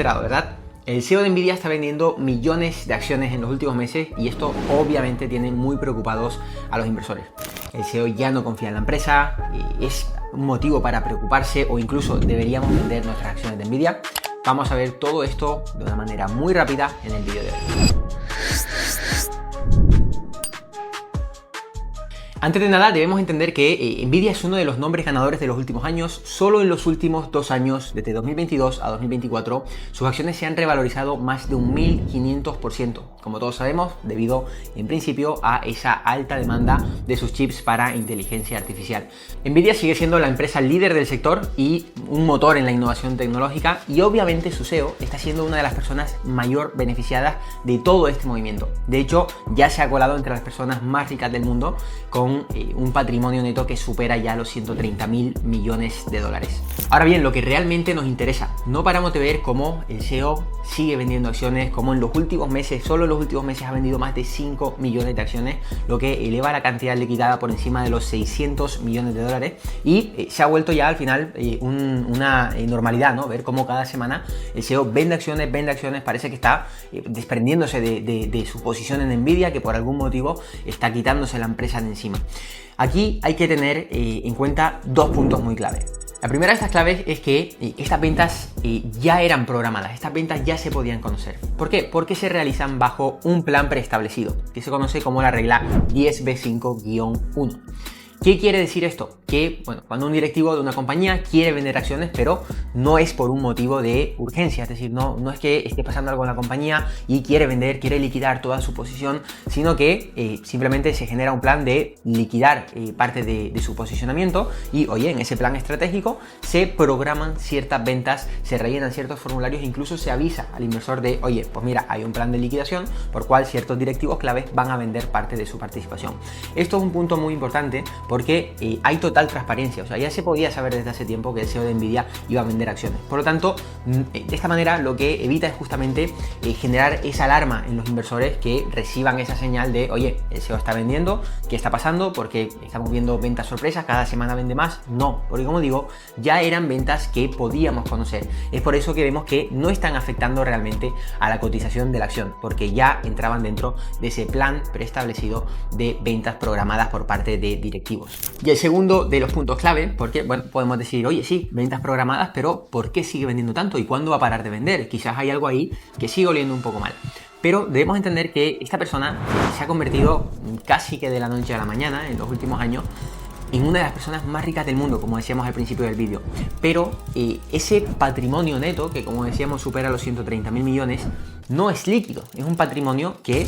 enterado, ¿verdad? El CEO de Nvidia está vendiendo millones de acciones en los últimos meses y esto obviamente tiene muy preocupados a los inversores. El CEO ya no confía en la empresa, es un motivo para preocuparse o incluso deberíamos vender nuestras acciones de Nvidia. Vamos a ver todo esto de una manera muy rápida en el vídeo de hoy. Antes de nada, debemos entender que Nvidia es uno de los nombres ganadores de los últimos años. Solo en los últimos 2 años, desde 2022 a 2024, sus acciones se han revalorizado más de un 1500%. Como todos sabemos, debido en principio a esa alta demanda de sus chips para inteligencia artificial. Nvidia sigue siendo la empresa líder del sector y un motor en la innovación tecnológica, y obviamente su CEO está siendo una de las personas mayor beneficiadas de todo este movimiento. De hecho, ya se ha colado entre las personas más ricas del mundo con un patrimonio neto que supera ya los 130.000 millones de dólares. Ahora bien, lo que realmente nos interesa, no paramos de ver cómo el CEO sigue vendiendo acciones, como en los últimos meses, solo en los últimos meses ha vendido más de 5 millones de acciones, lo que eleva la cantidad liquidada por encima de los 600 millones de dólares, y se ha vuelto ya al final una normalidad, ¿no? Ver cómo cada semana el CEO vende acciones, parece que está desprendiéndose de su posición en Nvidia, que por algún motivo está quitándose la empresa de encima. Aquí hay que tener en cuenta 2 puntos muy clave. La primera de estas claves es que estas ventas ya eran programadas, estas ventas ya se podían conocer. ¿Por qué? Porque se realizan bajo un plan preestablecido, que se conoce como la regla 10B5-1. ¿Qué quiere decir esto? Que, bueno, cuando un directivo de una compañía quiere vender acciones, pero no es por un motivo de urgencia, es decir, no es que esté pasando algo en la compañía y quiere vender, quiere liquidar toda su posición, sino que simplemente se genera un plan de liquidar parte de su posicionamiento y, oye, en ese plan estratégico se programan ciertas ventas, se rellenan ciertos formularios, incluso se avisa al inversor de, oye, pues mira, hay un plan de liquidación por cual ciertos directivos claves van a vender parte de su participación. Esto es un punto muy importante porque hay total transparencia, o sea, ya se podía saber desde hace tiempo que el CEO de Nvidia iba a vender acciones. Por lo tanto, de esta manera lo que evita es justamente generar esa alarma en los inversores que reciban esa señal de, oye, el CEO está vendiendo, ¿qué está pasando? Porque estamos viendo ventas sorpresas, cada semana vende más. No, porque como digo, ya eran ventas que podíamos conocer. Es por eso que vemos que no están afectando realmente a la cotización de la acción, porque ya entraban dentro de ese plan preestablecido de ventas programadas por parte de directivos. Y el segundo de los puntos clave, porque bueno, podemos decir, oye, sí, ventas programadas, pero ¿por qué sigue vendiendo tanto? ¿Y cuándo va a parar de vender? Quizás hay algo ahí que sigue oliendo un poco mal. Pero debemos entender que esta persona se ha convertido casi que de la noche a la mañana, en los últimos años, en una de las personas más ricas del mundo, como decíamos al principio del vídeo. Pero ese patrimonio neto, que como decíamos supera los 130.000 millones, no es líquido, es un patrimonio que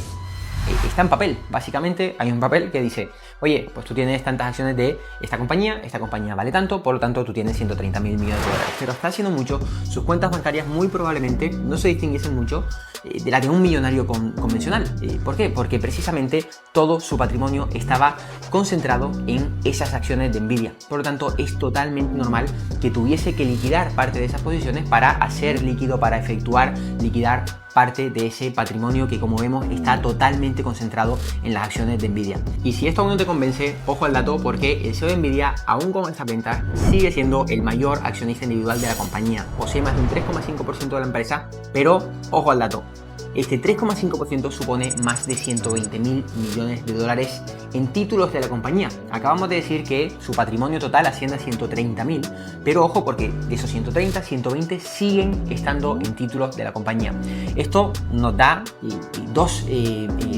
está en papel. Básicamente hay un papel que dice, oye, pues tú tienes tantas acciones de esta compañía vale tanto, por lo tanto tú tienes 130.000 millones de dólares. Pero está haciendo mucho, sus cuentas bancarias muy probablemente no se distinguiesen mucho de la de un millonario convencional. ¿Por qué? Porque precisamente todo su patrimonio estaba concentrado en esas acciones de Nvidia. Por lo tanto, es totalmente normal que tuviese que liquidar parte de esas posiciones para hacer líquido, para efectuar liquidar parte de ese patrimonio que, como vemos, está totalmente concentrado en las acciones de Nvidia. Y si esto aún no te convence, ojo al dato, porque el CEO de Nvidia, aún con estas ventas, sigue siendo el mayor accionista individual de la compañía. Posee más de un 3,5% de la empresa, pero ojo al dato. Este 3,5% supone más de 120.000 millones de dólares en títulos de la compañía. Acabamos de decir que su patrimonio total asciende a 130.000, pero ojo, porque de esos 130, 120 siguen estando en títulos de la compañía. Esto nos da 2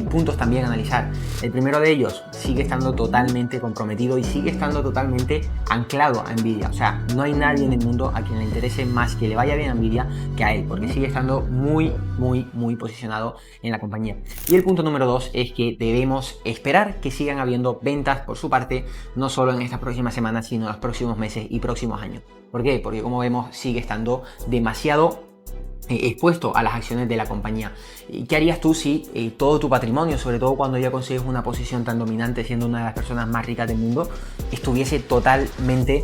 puntos también a analizar. El primero de ellos, sigue estando totalmente comprometido y sigue estando totalmente anclado a Nvidia. O sea, no hay nadie en el mundo a quien le interese más que le vaya bien a Nvidia que a él, porque sigue estando muy posicionado en la compañía. Y el punto número 2 es que debemos esperar que sigan habiendo ventas por su parte, no solo en estas próximas semanas, sino en los próximos meses y próximos años. ¿Por qué? Porque, como vemos, sigue estando demasiado expuesto a las acciones de la compañía. ¿Qué harías tú si todo tu patrimonio, sobre todo cuando ya consigues una posición tan dominante, siendo una de las personas más ricas del mundo, estuviese totalmente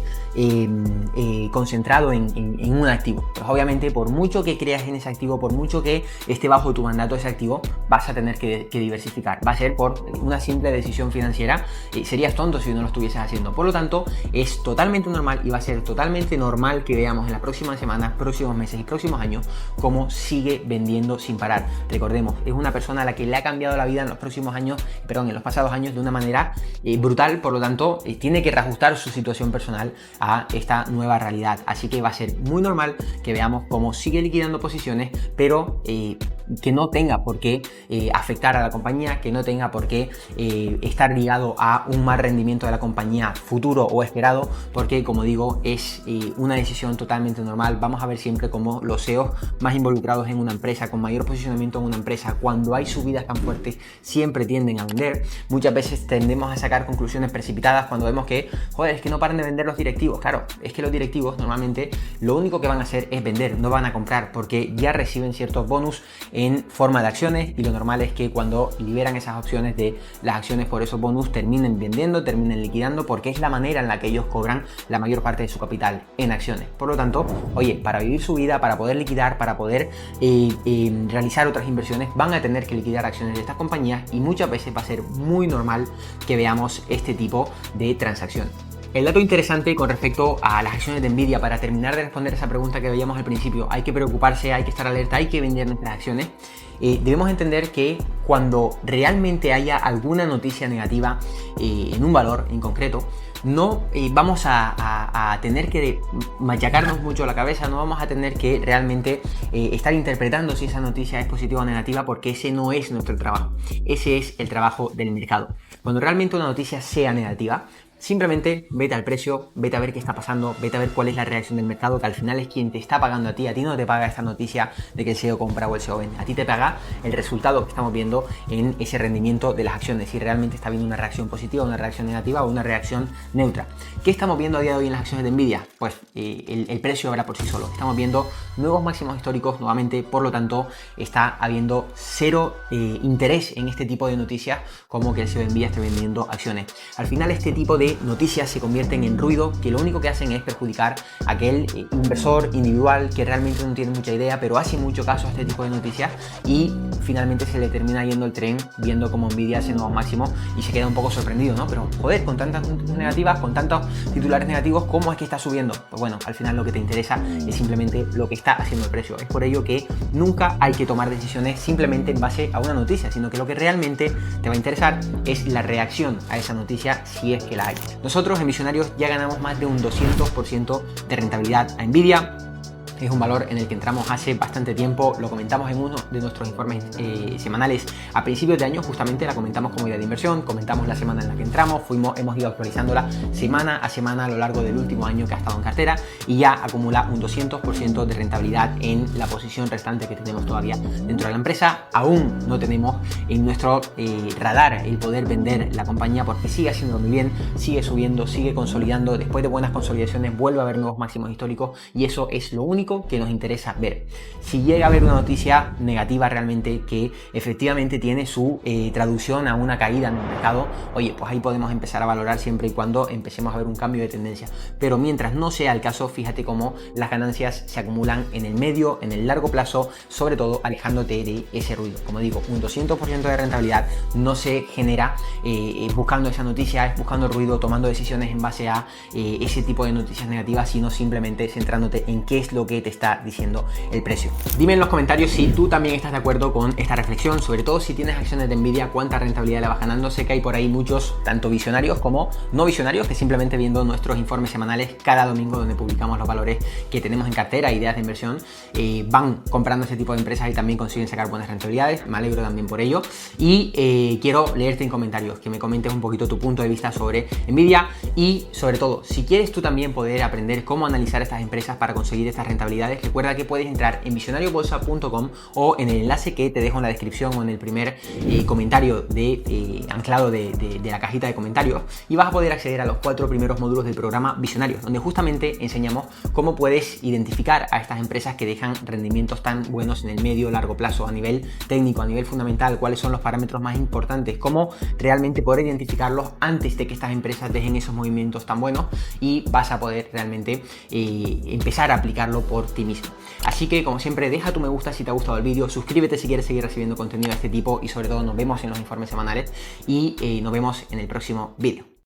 concentrado en un activo? Pues obviamente, por mucho que creas en ese activo, por mucho que esté bajo tu mandato ese activo, vas a tener que diversificar. Va a ser por una simple decisión financiera. Serías tonto si no lo estuvieses haciendo. Por lo tanto, es totalmente normal y va a ser totalmente normal que veamos en las próximas semanas, próximos meses y próximos años cómo sigue vendiendo sin parar. Recordemos, es una persona a la que le ha cambiado la vida en los pasados años de una manera brutal, por lo tanto tiene que reajustar su situación personal a esta nueva realidad. Así que va a ser muy normal que veamos cómo sigue liquidando posiciones, pero que no tenga por qué afectar a la compañía, que no tenga por qué estar ligado a un mal rendimiento de la compañía futuro o esperado, porque como digo, es una decisión totalmente normal. Vamos a ver siempre cómo los CEOs más involucrados en una empresa, con mayor posicionamiento en una empresa, cuando hay subidas tan fuertes, siempre tienden a vender. Muchas veces tendemos a sacar conclusiones precipitadas cuando vemos que, joder, es que no paran de vender los directivos. Claro, es que los directivos normalmente lo único que van a hacer es vender, no van a comprar, porque ya reciben ciertos bonus en forma de acciones, y lo normal es que cuando liberan esas opciones de las acciones por esos bonus terminen vendiendo, terminen liquidando, porque es la manera en la que ellos cobran la mayor parte de su capital en acciones. Por lo tanto, oye, para vivir su vida, para poder liquidar, para poder realizar otras inversiones, van a tener que liquidar acciones de estas compañías, y muchas veces va a ser muy normal que veamos este tipo de transacciones. El dato interesante con respecto a las acciones de Nvidia, para terminar de responder esa pregunta que veíamos al principio, hay que preocuparse, hay que estar alerta, hay que vender nuestras acciones. Debemos entender que cuando realmente haya alguna noticia negativa en un valor en concreto, no vamos a tener que machacarnos mucho la cabeza, no vamos a tener que realmente estar interpretando si esa noticia es positiva o negativa, porque ese no es nuestro trabajo, ese es el trabajo del mercado. Cuando realmente una noticia sea negativa, simplemente vete al precio, vete a ver qué está pasando, vete a ver cuál es la reacción del mercado, que al final es quien te está pagando a ti no te paga esta noticia de que el CEO compra o el CEO vende, a ti te paga el resultado que estamos viendo en ese rendimiento de las acciones, si realmente está viendo una reacción positiva, una reacción negativa o una reacción neutra. ¿Qué estamos viendo a día de hoy en las acciones de Nvidia? Pues el precio habla por sí solo, estamos viendo nuevos máximos históricos nuevamente, por lo tanto está habiendo cero interés en este tipo de noticias como que el CEO de Nvidia esté vendiendo acciones. Al final este tipo de noticias se convierten en ruido, que lo único que hacen es perjudicar a aquel inversor individual que realmente no tiene mucha idea, pero hace mucho caso a este tipo de noticias, y finalmente se le termina yendo el tren viendo como Nvidia hace nuevos máximos y se queda un poco sorprendido, ¿no? Pero joder, con tantas noticias negativas, con tantos titulares negativos, ¿cómo es que está subiendo? Pues bueno, al final lo que te interesa es simplemente lo que está haciendo el precio. Es por ello que nunca hay que tomar decisiones simplemente en base a una noticia, sino que lo que realmente te va a interesar es la reacción a esa noticia, si es que la hay. Nosotros en Visionarios ya ganamos más de un 200% de rentabilidad a Nvidia. Es un valor en el que entramos hace bastante tiempo, lo comentamos en uno de nuestros informes semanales a principios de año, justamente la comentamos como idea de inversión, comentamos la semana en la que entramos, hemos ido actualizándola semana a semana a lo largo del último año que ha estado en cartera, y ya acumula un 200% de rentabilidad en la posición restante que tenemos todavía dentro de la empresa. Aún no tenemos en nuestro radar el poder vender la compañía, porque sigue haciendo muy bien, sigue subiendo, sigue consolidando, después de buenas consolidaciones vuelve a haber nuevos máximos históricos, y eso es lo único que nos interesa ver. Si llega a haber una noticia negativa realmente que efectivamente tiene su traducción a una caída en el mercado, oye, pues ahí podemos empezar a valorar, siempre y cuando empecemos a ver un cambio de tendencia. Pero mientras no sea el caso, fíjate cómo las ganancias se acumulan en el medio, en el largo plazo, sobre todo alejándote de ese ruido. Como digo, un 200% de rentabilidad no se genera buscando esa noticia, es buscando ruido, tomando decisiones en base a ese tipo de noticias negativas, sino simplemente centrándote en qué es lo que te está diciendo el precio. Dime en los comentarios si tú también estás de acuerdo con esta reflexión, sobre todo si tienes acciones de Nvidia, cuánta rentabilidad le vas ganando. Sé que hay por ahí muchos, tanto visionarios como no visionarios, que simplemente viendo nuestros informes semanales cada domingo, donde publicamos los valores que tenemos en cartera, ideas de inversión, van comprando ese tipo de empresas y también consiguen sacar buenas rentabilidades. Me alegro también por ello, y quiero leerte en comentarios, que me comentes un poquito tu punto de vista sobre Nvidia, y sobre todo, si quieres tú también poder aprender cómo analizar estas empresas para conseguir estas rentabilidades, recuerda que puedes entrar en visionariobolsa.com o en el enlace que te dejo en la descripción o en el primer comentario anclado de la cajita de comentarios, y vas a poder acceder a los 4 primeros módulos del programa Visionarios, donde justamente enseñamos cómo puedes identificar a estas empresas que dejan rendimientos tan buenos en el medio largo plazo, a nivel técnico, a nivel fundamental, cuáles son los parámetros más importantes, cómo realmente poder identificarlos antes de que estas empresas dejen esos movimientos tan buenos, y vas a poder realmente empezar a aplicarlo por ti mismo. Así que, como siempre, deja tu me gusta si te ha gustado el vídeo, suscríbete si quieres seguir recibiendo contenido de este tipo, y sobre todo nos vemos en los informes semanales, y nos vemos en el próximo vídeo.